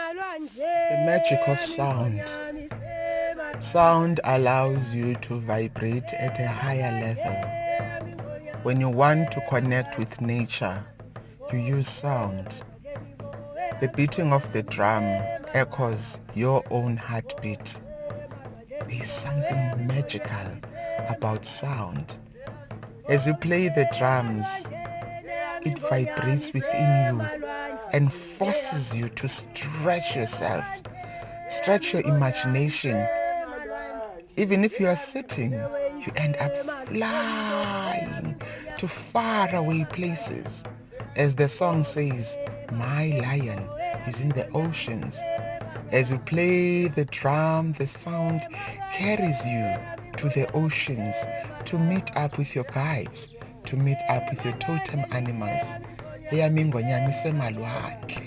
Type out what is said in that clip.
The magic of sound. Sound allows you to vibrate at a higher level. When you want to connect with nature, you use sound. The beating of the drum echoes your own heartbeat. There's something magical about sound. As you play the drums, it vibrates within you and forces you to stretch yourself, stretch your imagination. Even if you are sitting, you end up flying to faraway places. As the song says, my lion is in the oceans. As you play the drum, the sound carries you to the oceans to meet up with your guides, to meet up with your totem animals. Eyami ingonyama isemalwandle.